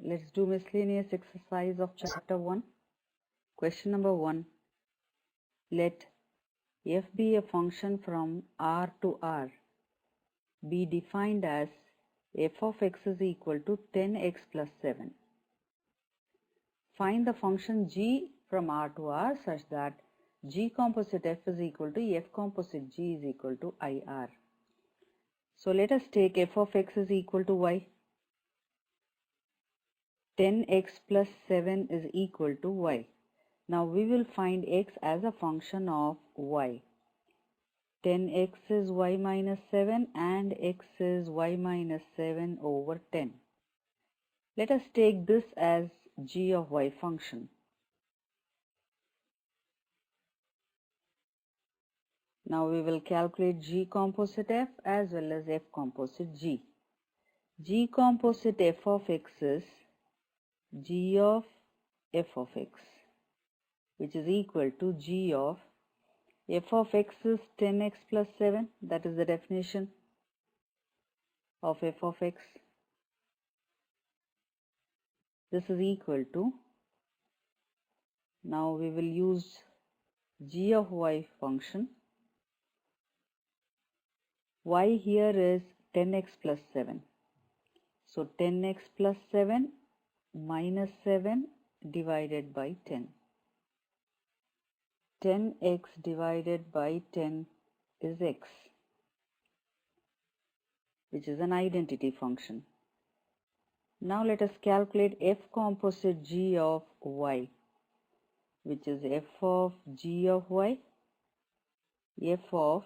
Let's do miscellaneous exercise of chapter 1. Question number 1. Let f be a function from R to R. Be defined as f of x is equal to 10x plus 7. Find the function g from R to R such that g composite f is equal to f composite g is equal to IR. So let us take f of x is equal to y. 10x plus 7 is equal to y. Now we will find x as a function of y. 10x is y minus 7 and x is y minus 7 over 10. Let us take this as g of y function. Now we will calculate g composite f as well as f composite g. G composite f of x is g of f of x, which is equal to g of f of x is 10x plus 7. That is the definition of f of x. This is equal to, now we will use g of y function. Y here is 10x plus 7. So 10x plus 7 minus 7 divided by 10. 10x divided by 10 is x, which is an identity function. Now let us calculate f composite g of y, which is f of g of y. F of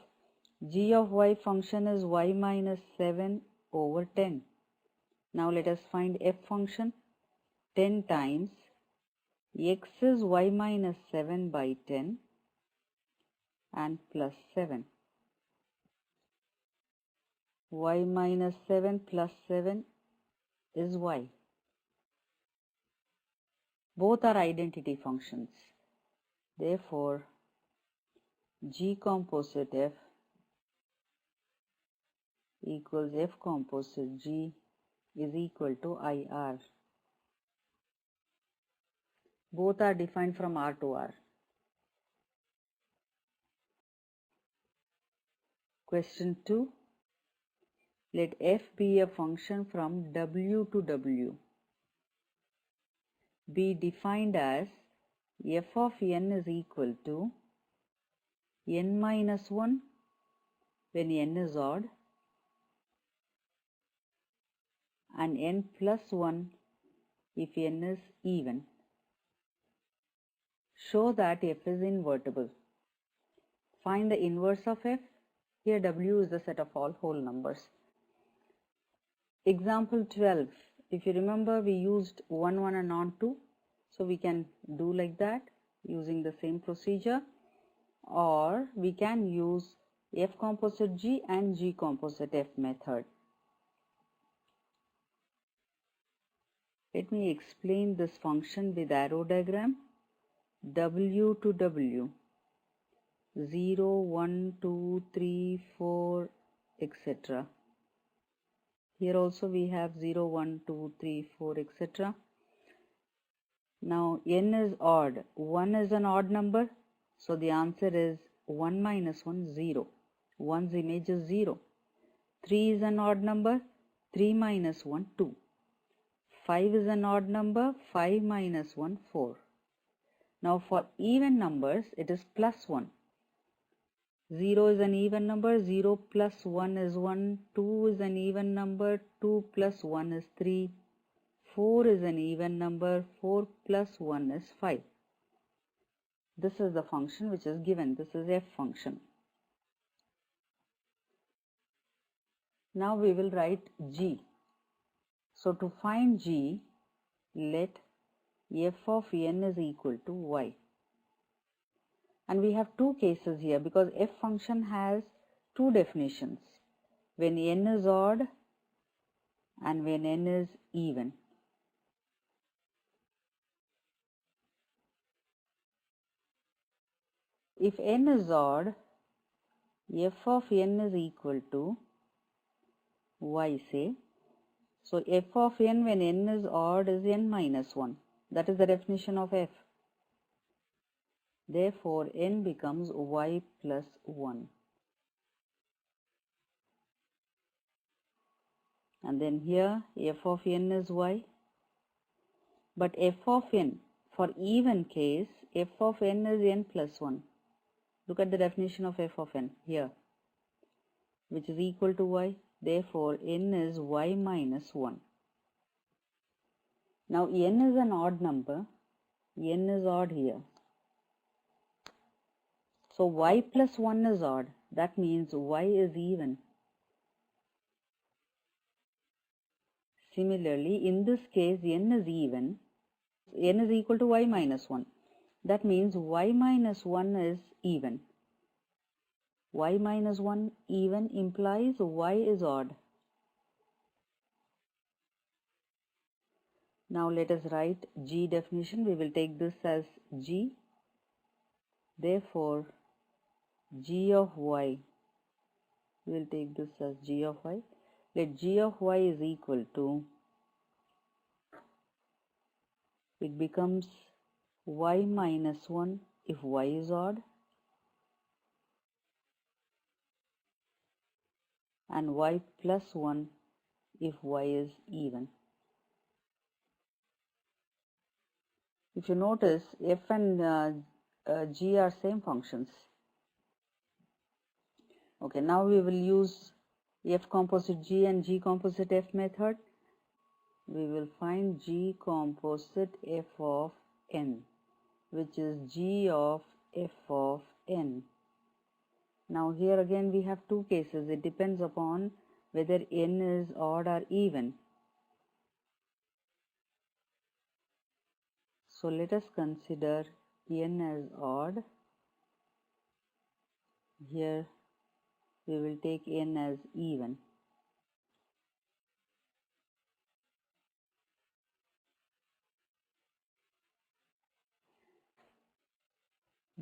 g of y function is y minus 7 over 10. Now let us find f function. 10 times x is y minus 7 by 10 and plus 7. Y minus 7 plus 7 is y. Both are identity functions. Therefore, g composite f equals f composite g is equal to IR. Both are defined from R to R. Question 2. Let f be a function from W to W. Be defined as f of n is equal to n minus 1 when n is odd and n plus 1 if n is even. Show that f is invertible. Find the inverse of f. Here W is the set of all whole numbers. Example 12. If you remember, we used 1, 1 and on 2. So we can do like that using the same procedure. Or we can use f composite g and g composite f method. Let me explain this function with arrow diagram. W to W. 0, 1, 2, 3, 4, etc. Here also we have 0, 1, 2, 3, 4, etc. Now n is odd. 1 is an odd number. So the answer is 1 minus 1, 0. 1's image is 0. 3 is an odd number. 3 minus 1, 2. 5 is an odd number. 5 minus 1, 4. Now for even numbers, it is plus 1. 0 is an even number. 0 plus 1 is 1. 2 is an even number. 2 plus 1 is 3. 4 is an even number. 4 plus 1 is 5. This is the function which is given. This is f function. Now we will write g. So to find g, let f of n is equal to y. And we have two cases here because f function has two definitions. When n is odd and when n is even. If n is odd, f of n is equal to y, say. So f of n when n is odd is n minus 1. That is the definition of f. Therefore, n becomes y plus 1. And then here f of n is y. But f of n, for even case, f of n is n plus 1. Look at the definition of f of n here, which is equal to y. Therefore, n is y minus 1. Now, n is an odd number. N is odd here. So, y plus 1 is odd. That means y is even. Similarly, in this case, n is even. N is equal to y minus 1. That means y minus 1 is even. Y minus 1 even implies y is odd. Now let us write G definition. We will take this as G. Therefore, G of y, we will take this as G of y. Let G of y is equal to, it becomes y minus 1 if y is odd and y plus 1 if y is even. If you notice, f and g are same functions. Okay, now we will use f composite g and g composite f method. We will find g composite f of n, which is g of f of n. Now here again we have two cases. It depends upon whether n is odd or even. So let us consider n as odd. Here we will take n as even.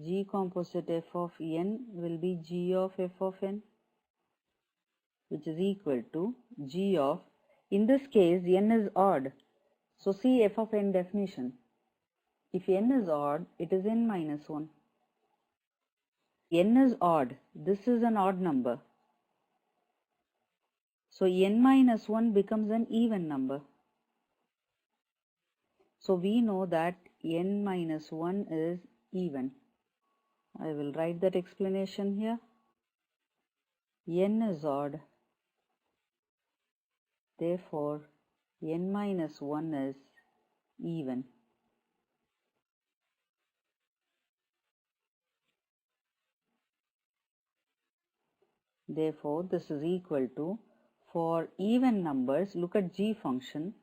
G composite f of n will be g of f of n, which is equal to g of, in this case n is odd. So see f of n definition. If n is odd, it is n minus 1. N is odd. This is an odd number. So n minus 1 becomes an even number. So we know that n minus 1 is even. I will write that explanation here. N is odd. Therefore, n minus 1 is even. Therefore, this is equal to, for even numbers, look at g function,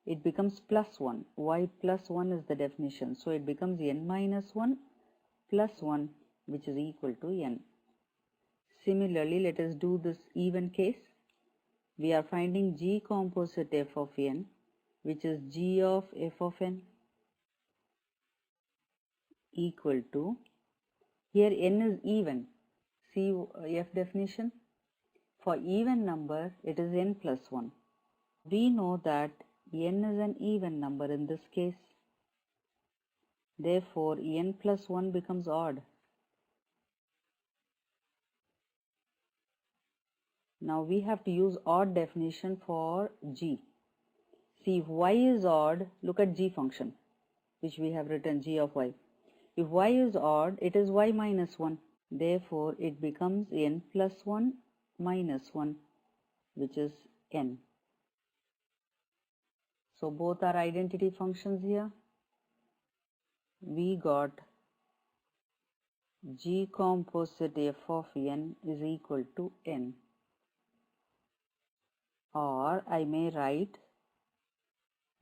it becomes plus 1. Y plus 1 is the definition. So it becomes n minus 1 plus 1, which is equal to n. Similarly, let us do this even case. We are finding g composite f of n, which is g of f of n, equal to, here n is even. See f definition. For even number, it is n plus 1. We know that n is an even number in this case. Therefore, n plus 1 becomes odd. Now we have to use odd definition for g. See, if y is odd, look at g function, which we have written g of y. If y is odd, it is y minus 1. Therefore, it becomes n plus 1 minus 1, which is n. So both are identity functions here. We got g composite f of n is equal to n. Or I may write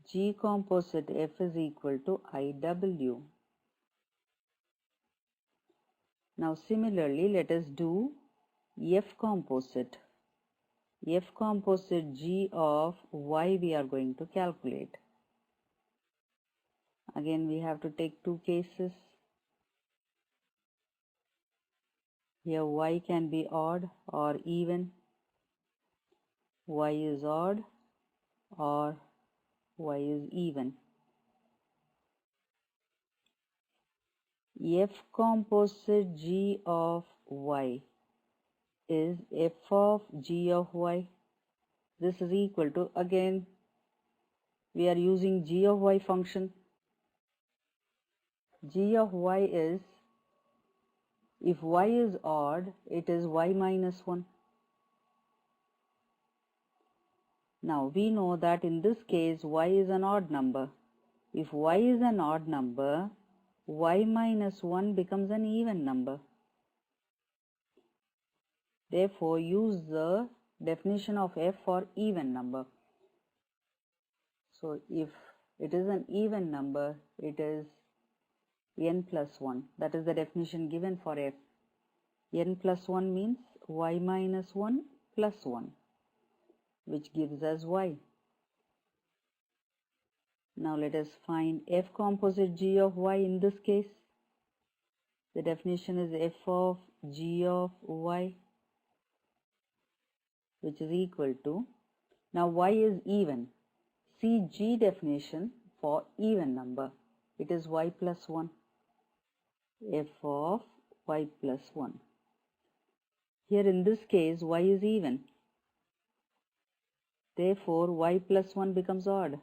g composite f is equal to IW. Now similarly, let us do f composite. F composite g of y we are going to calculate. Again, we have to take two cases. Here y can be odd or even. Y is odd. or y is even. F composite g of y is f of g of y. This is equal to, again we are using g of y function. G of y is, if y is odd, it is y minus 1. Now we know that in this case y is an odd number. If y is an odd number, y minus 1 becomes an even number. Therefore, use the definition of f for even number. So if it is an even number, it is n plus 1. That is the definition given for f. N plus 1 means y minus 1 plus 1, which gives us y. Now let us find f composite g of y in this case. The definition is f of g of y, which is equal to, now y is even. See g definition for even number. It is y plus 1. F of y plus 1. Here in this case y is even. Therefore y plus 1 becomes odd.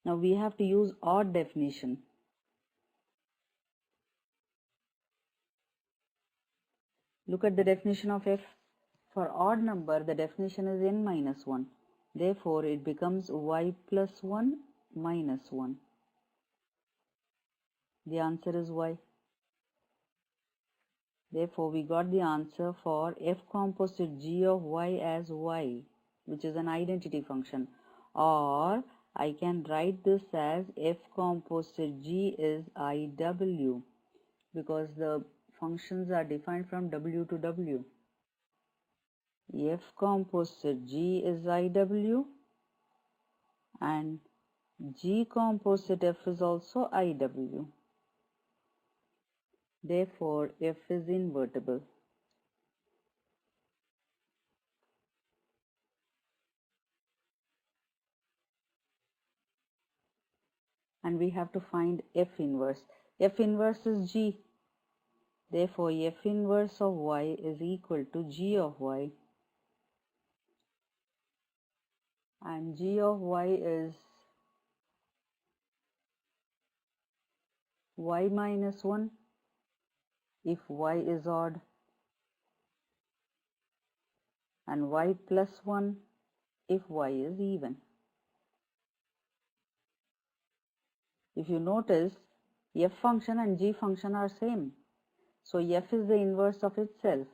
Now we have to use odd definition. Look at the definition of f. For odd number, the definition is n minus 1. Therefore it becomes y plus 1 minus 1. The answer is y. Therefore we got the answer for f composite g of y as y, which is an identity function. Or I can write this as f composite g is iw, because the functions are defined from w to w. F composite g is iw and g composite f is also iw. Therefore f is invertible. And we have to find f inverse. F inverse is g. Therefore f inverse of y is equal to g of y. And g of y is y minus 1 if y is odd, and y plus 1 if y is even. If you notice, f function and g function are same. So f is the inverse of itself.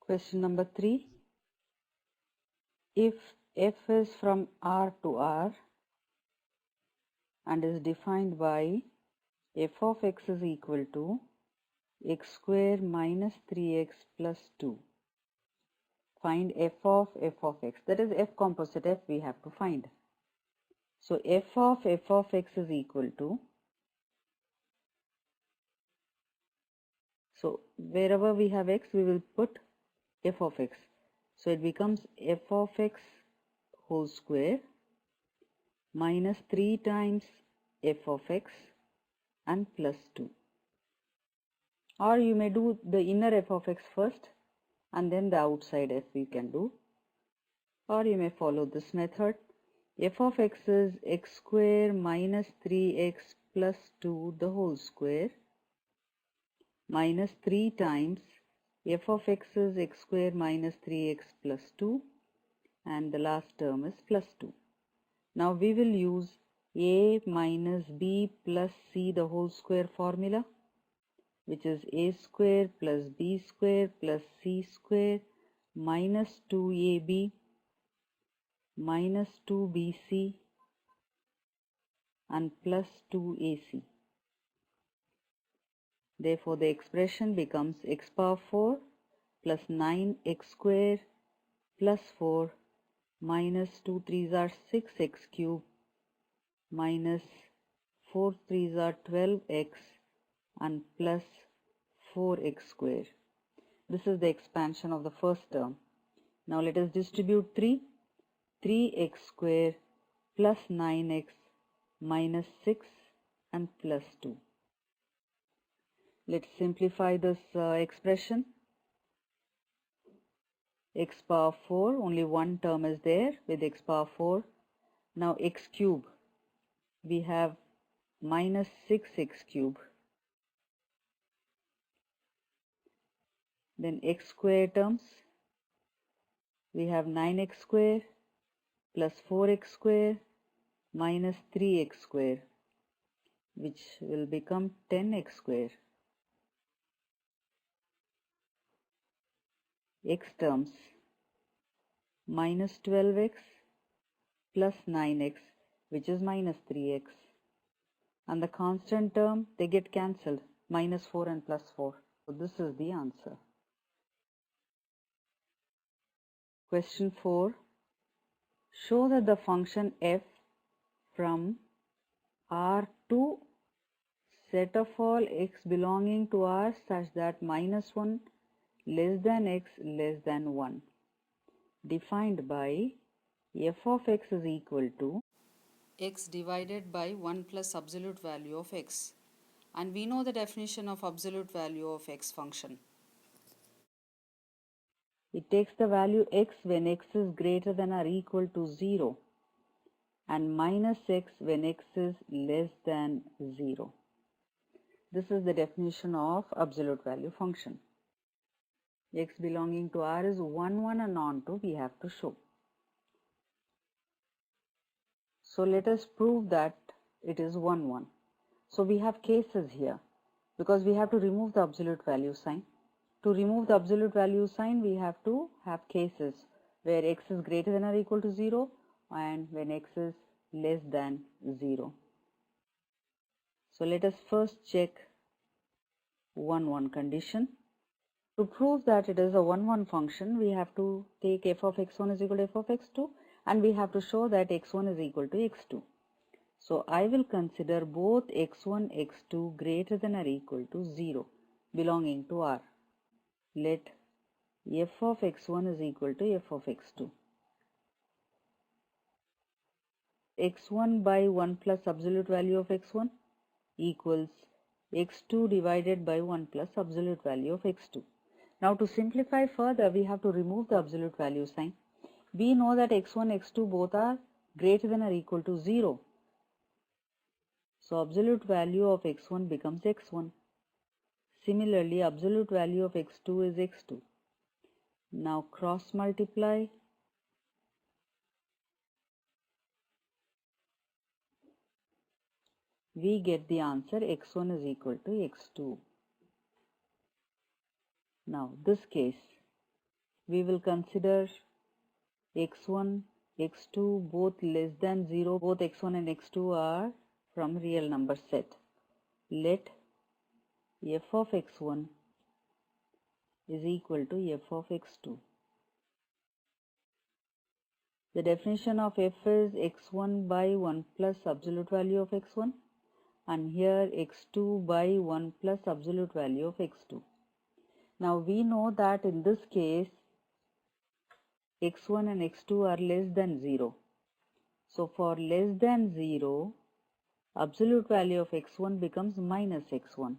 Question number 3. If f is from R to R and is defined by f of x is equal to x square minus 3x plus 2. Find f of x. That is f composite f we have to find. So f of x is equal to, so wherever we have x we will put f of x. So it becomes f of x whole square minus 3 times f of x and plus 2. Or you may do the inner f of x first and then the outside f we can do. Or you may follow this method. F of x is x square minus 3x plus 2 the whole square minus 3 times f of x is x square minus 3x plus 2, and the last term is plus 2. Now we will use a minus b plus c the whole square formula, which is a square plus b square plus c square minus 2ab minus 2bc and plus 2ac. Therefore, the expression becomes x power 4 plus 9x square plus 4 minus 2 3s are 6x cube minus 4 3s are 12x and plus 4x square. This is the expansion of the first term. Now let us distribute 3. 3x square plus 9x minus 6 and plus 2. Let's simplify this expression. X power 4, only one term is there with x power 4. Now x cube, we have minus 6x cube. Then x square terms, we have 9x square plus 4x square minus 3x square, which will become 10x square. X terms, minus 12x plus 9x, which is minus 3x. And the constant term, they get cancelled, minus 4 and plus 4. So this is the answer. Question 4. Show that the function f from R to set of all x belonging to R such that minus 1 less than x less than 1, defined by f of x is equal to x divided by 1 plus absolute value of x. And we know the definition of absolute value of x function. It takes the value x when x is greater than or equal to 0 and minus x when x is less than 0. This is the definition of absolute value function. X belonging to R is 1, 1 and on to we have to show. So let us prove that it is 1, 1. So we have cases here because we have to remove the absolute value sign. To remove the absolute value sign, we have to have cases where x is greater than or equal to 0 and when x is less than 0. So let us first check 1, 1 condition. To prove that it is a 1, 1 function, we have to take f of x1 is equal to f of x2 and we have to show that x1 is equal to x2. So I will consider both x1, x2 greater than or equal to 0 belonging to R. Let f of x1 is equal to f of x2. x1 by 1 plus absolute value of x1 equals x2 divided by 1 plus absolute value of x2. Now to simplify further, we have to remove the absolute value sign. We know that x1, x2 both are greater than or equal to 0. So absolute value of x1 becomes x1. Similarly, absolute value of x2 is x2. Now cross multiply. We get the answer x1 is equal to x2. Now this case, we will consider x1, x2 both less than 0. Both x1 and x2 are from real number set. Let f of x1 is equal to f of x2. The definition of f is x1 by 1 plus absolute value of x1 and here x2 by 1 plus absolute value of x2. Now we know that in this case x1 and x2 are less than 0. So for less than 0, absolute value of x1 becomes minus x1.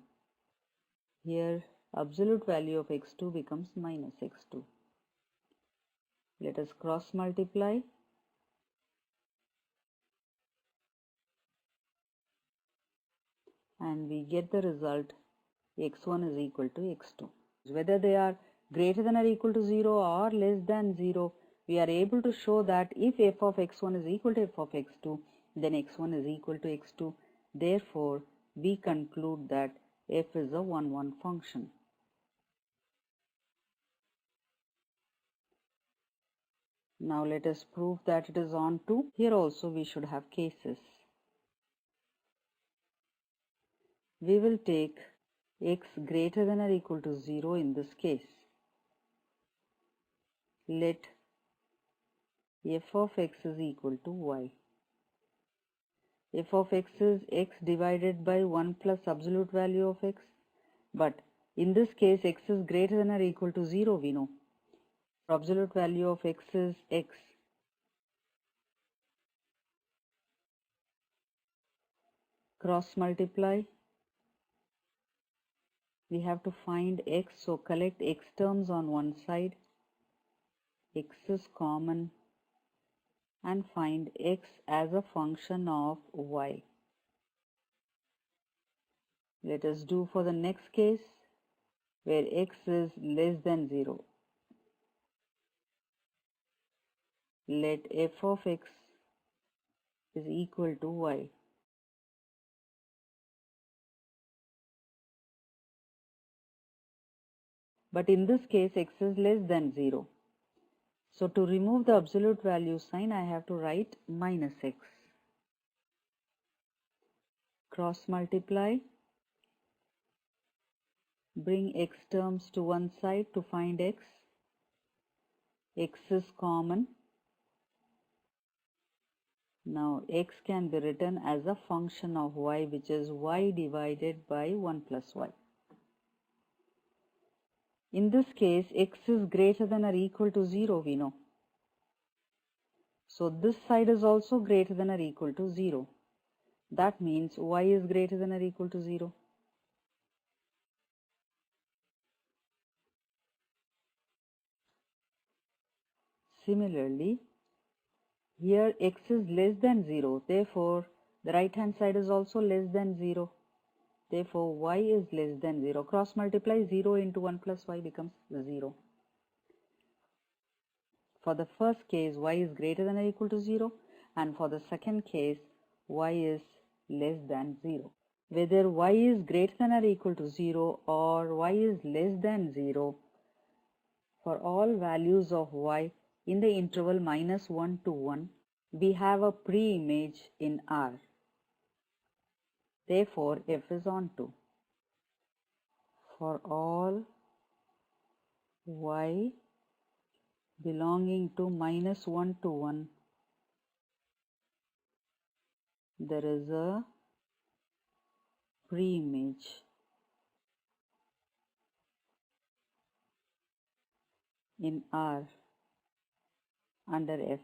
Here absolute value of x2 becomes minus x2. Let us cross multiply. And we get the result x1 is equal to x2. Whether they are greater than or equal to 0 or less than 0, we are able to show that if f of x1 is equal to f of x2, then x1 is equal to x2. Therefore, we conclude that f is a 1, 1 function. Now let us prove that it is onto. Here also we should have cases. We will take x greater than or equal to 0 in this case. Let f of x is equal to y. F of x is x divided by 1 plus absolute value of x. But in this case, x is greater than or equal to 0, we know. Absolute value of x is x. Cross multiply. We have to find x, so collect x terms on one side. X is common and find x as a function of y. Let us do for the next case where x is less than 0. Let f of x is equal to y. But in this case, x is less than 0. So to remove the absolute value sign, I have to write minus x. Cross multiply. Bring x terms to one side to find x. X is common. Now x can be written as a function of y, which is y divided by 1 plus y. In this case, x is greater than or equal to 0, we know. So this side is also greater than or equal to 0. That means y is greater than or equal to 0. Similarly, here x is less than 0. Therefore, the right hand side is also less than 0. Therefore, y is less than 0. Cross multiply 0 into 1 plus y becomes 0. For the first case, y is greater than or equal to 0, and for the second case, y is less than 0. Whether y is greater than or equal to 0 or y is less than 0, for all values of y in the interval minus 1 to 1, we have a pre-image in R. Therefore, f is onto. For all y belonging to minus 1 to 1, there is a pre-image in R under F.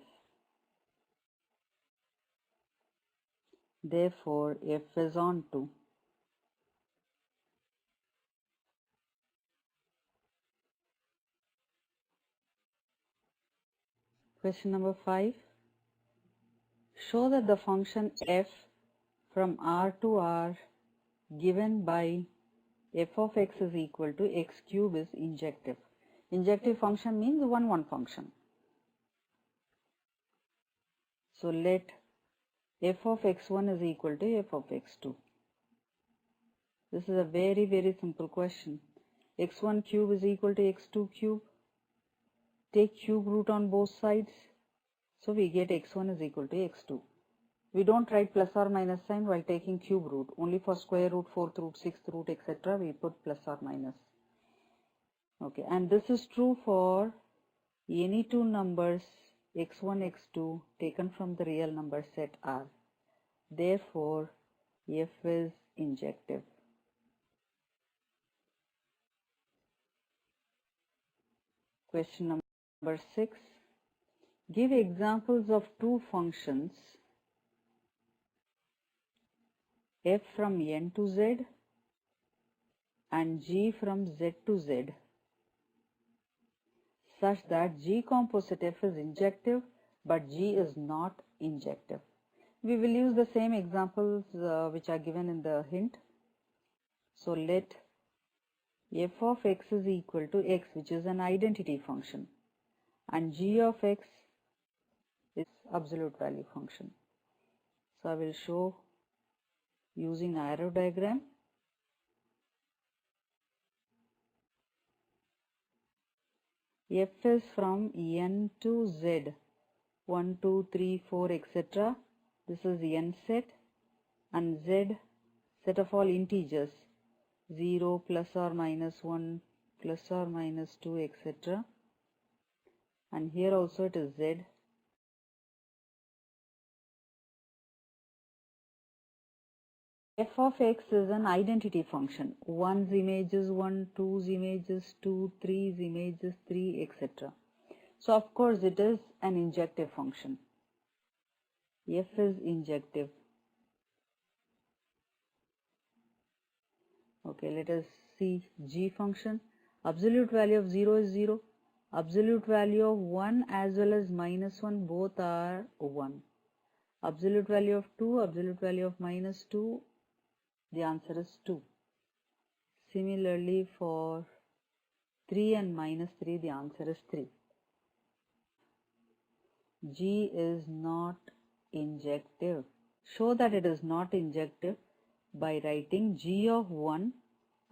Therefore, F is onto. Question number 5. Show that the function f from R to R given by f of x is equal to x cube is injective. Injective function means 1-1 function. So let f of x1 is equal to f of x2. This is a very simple question. x1 cube is equal to x2 cube. Take cube root on both sides. So we get x1 is equal to x2. We don't write plus or minus sign while taking cube root. Only for square root, fourth root, sixth root, etc. we put plus or minus. Okay, and this is true for any two numbers x1, x2 taken from the real number set R. Therefore, f is injective. Question number 6. Give examples of two functions f from n to z and g from z to z such that g composite f is injective but g is not injective. We will use the same examples which are given in the hint. So let f of x is equal to x, which is an identity function, and g of x is absolute value function. So I will show using arrow diagram. F is from n to z, 1, 2, 3, 4, etc. This is n set, and z set of all integers 0 plus or minus 1 plus or minus 2 etc. And here also it is z. F of x is an identity function. 1's image is 1, 2's image is 2, 3's image is 3 etc. So of course it is an injective function. F is injective. Okay, let us see g function. Absolute value of 0 is 0. Absolute value of 1 as well as minus 1 both are 1. Absolute value of 2, absolute value of minus 2, the answer is 2. Similarly for 3 and minus 3, the answer is 3. G is not injective. Show that it is not injective by writing g of 1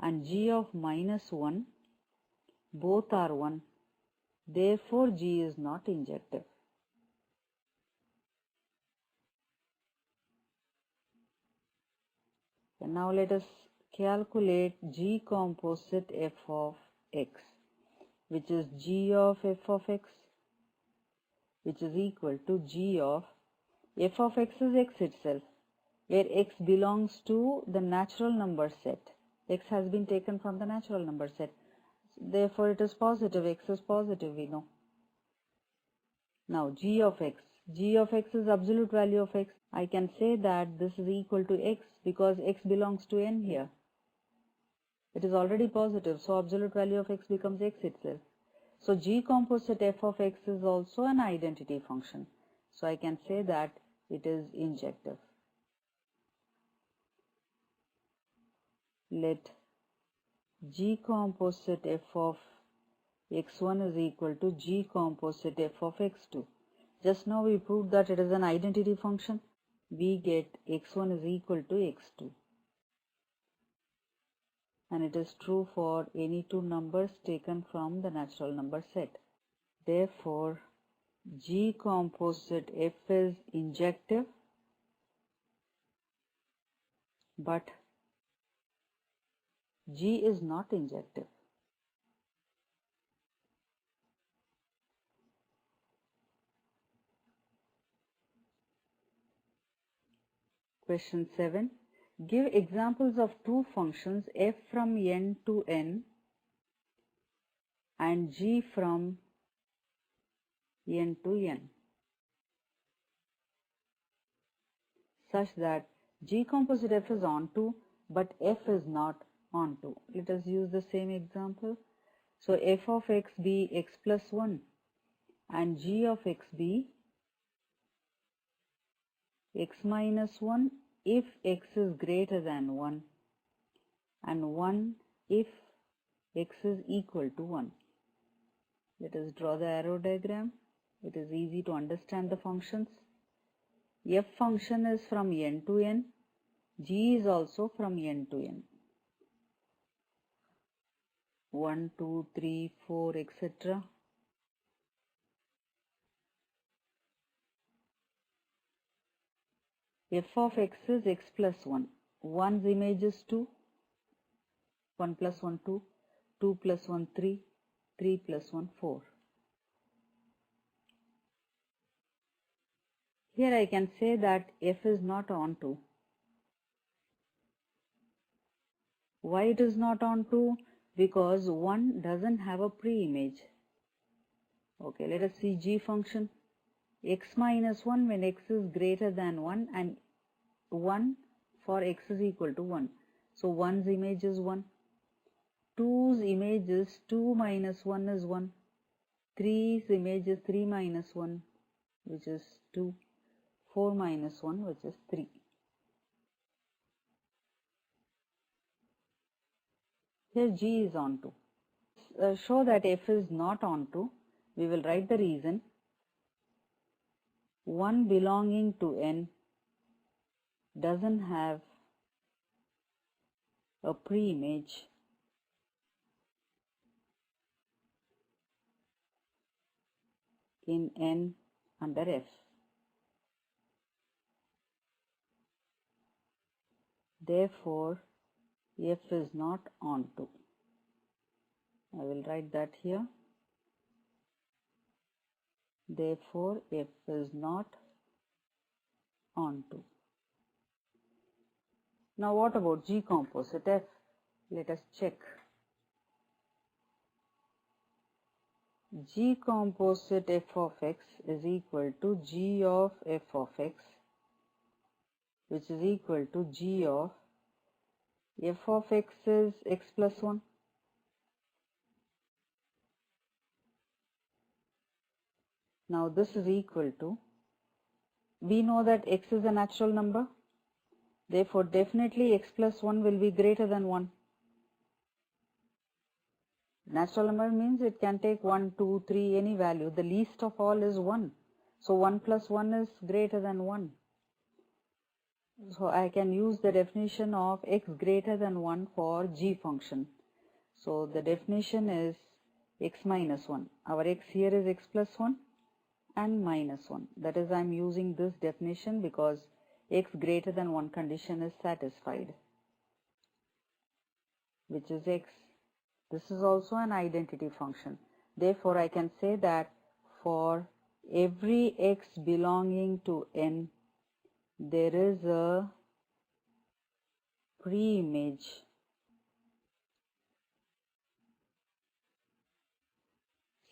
and g of minus 1 both are 1. Therefore, g is not injective. And now let us calculate g composite f of x, which is g of f of x, which is equal to g of f of x is x itself, where x belongs to the natural number set. X has been taken from the natural number set. Therefore, it is positive. X is positive, we know. Now, g of x. G of x is absolute value of x. I can say that this is equal to x because x belongs to n here. It is already positive, so absolute value of x becomes x itself. So, g composite f of x is also an identity function. So, I can say that it is injective. Let g composite f of x1 is equal to g composite f of x2. Just now we proved that it is an identity function. We get x1 is equal to x2. And it is true for any two numbers taken from the natural number set. Therefore, g composite f is injective, but g is not injective. Question 7. Give examples of two functions f from n to n and g from n to n, such that g composite f is onto but f is not onto. Let us use the same example. So f of x be x plus 1 and g of x be x minus 1 if x is greater than 1 and 1 if x is equal to 1. Let us draw the arrow diagram. It is easy to understand the functions. F function is from n to n. G is also from n to n. 1, 2, 3, 4, etc. F of x is x plus 1. 1's image is 2. 1 plus 1, 2. 2 plus 1, 3. 3 plus 1, 4. Here I can say that f is not onto. Why it is not onto? Because 1 doesn't have a pre-image. Okay, let us see g function. X minus 1 when x is greater than 1 and 1 for x is equal to 1. So 1's image is 1. 2's image is 2 minus 1 is 1. 3's image is 3 minus 1, which is 2. 4 minus 1, which is 3. Here g is onto. Show that f is not onto. We will write the reason. 1 belonging to n doesn't have a pre-image in n under f. Therefore, F is not onto. I will write that here. Therefore, F is not onto. Now what about G composite F? Let us check. G composite F of x is equal to G of F of x, which is equal to G of F of x is x plus 1. Now this is equal to, we know that x is a natural number, therefore definitely x plus 1 will be greater than 1. Natural number means it can take 1, 2, 3, any value. The least of all is 1. So 1 plus 1 is greater than 1. So I can use the definition of x greater than 1 for g function. So the definition is x minus 1. Our x here is x plus 1 and minus 1. That is, I am using this definition because x greater than 1 condition is satisfied, which is x. This is also an identity function. Therefore, I can say that for every x belonging to n, there is a preimage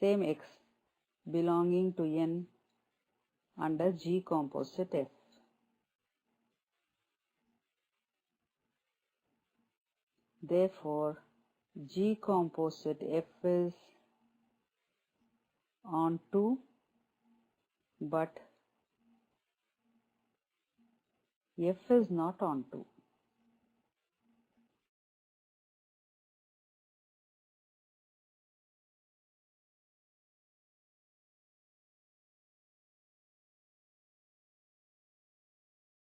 same x belonging to n under G composite F. Therefore, G composite F is onto, but F is not onto.